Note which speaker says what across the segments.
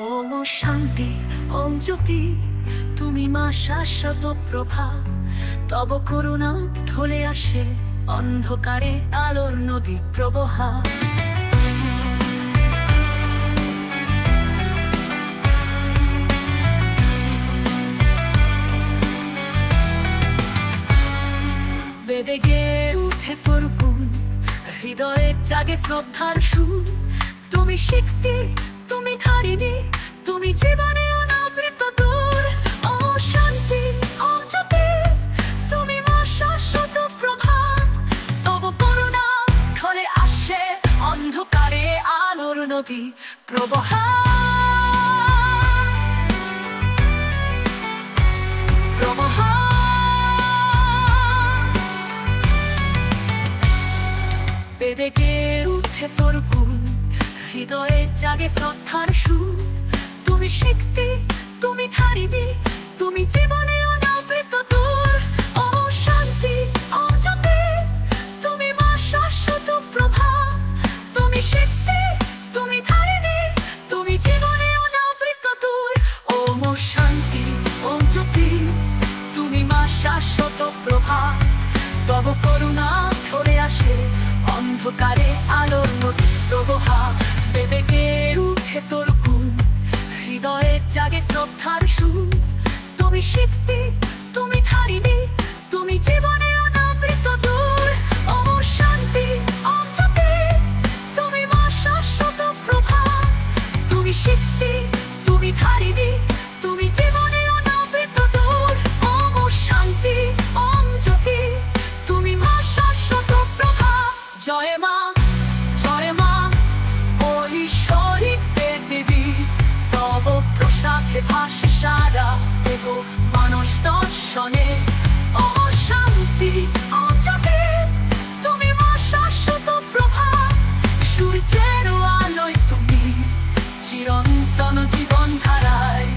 Speaker 1: ওম শান্তি, ওম জ্যোতি, তুমি মা শাশ্বত প্রভা। তব করুণা ঢলে আসে অন্ধকারে আলোর নদী প্রবাহা। বেদে গেয়ে উঠে তোর গুণ, হৃদয়ে জাগে শ্রদ্ধার সুর। তুমি শক্তি, তুমি ধারিণী, তুমি জীবনে অনাবৃত দূর। ও শান্তি, ও জ্যোতি, তুমি মা শাশ্বত প্রভা। তব করুণা ঢলে আসে অন্ধকারে আলোর নদী প্রবাহা। প্রবাহা বেদে গেয়ে উঠে তোর গুণ, হৃদয়ে জাগে শ্রদ্ধার সুর। তুমি শক্তি, তুমি ধারিণী, তুমি জীবনে অনাবৃত দূর। ও শান্তি, ও জ্যোতি, তুমি মা শাশ্বত প্রভা। তুমি শক্তি, তুমি ধারিণী, তুমি জীবনে অনাবৃত দূর। ওম শান্তি, ওম জ্যোতি, তুমি মা শাশ্বত প্রভা। তব করুণা ঢলে আসে অন্ধকারে আলোর নদী প্রবাহা। বেদে গেয়ে উঠে তোর গুণ, হৃদয়ে জাগে শ্রদ্ধার সুর। তুমি শক্তি, তুমি ধারিণী, তুমি জীবনে অনাবৃত দূর। ও শান্তি, ও জ্যোতি, তুমি মা শাশ্বত প্রভা। তুমি শক্তি, তুমি ধারিণী, তুমি জীবনে অনাবৃত দূর। ও শান্তি, ওম জ্যোতি, তুমি মা শাশ্বত প্রভা। জয় মা, জয় মা, ও ঈশ্বরী দেবী। তব প্রসাদে ভাসে সারা দেহ মানস দর্শনে। ও শান্তি, ও জ্যোতি, তুমি মা শাশ্বত প্রভা। সূর্যের আলোয় তুমি চিরন্তন জীবন ধারায়।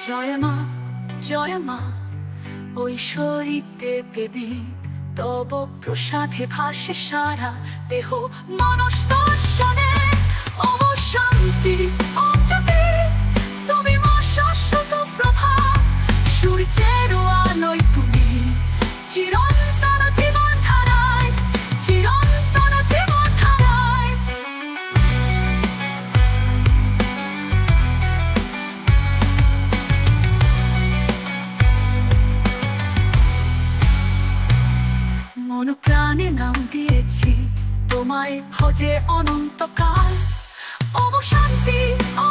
Speaker 1: জয় মা, জয় মা, ঐশ্বরী দেবী। তব প্রসাদে ভাসে সারা দেহ মানস দর্শনে। ও শান্তি, ও জ্যোতি, তুমি মা শাশ্বত প্রভা। সূর্যের আলোয় তুমি চিরন্তন জীবন ধারায়, চিরন্তন জীবন ধারায়। মন প্রাণে নাম দিয়েছি তোমায় ভজে অনন্তকাল। ও শান্তি, ও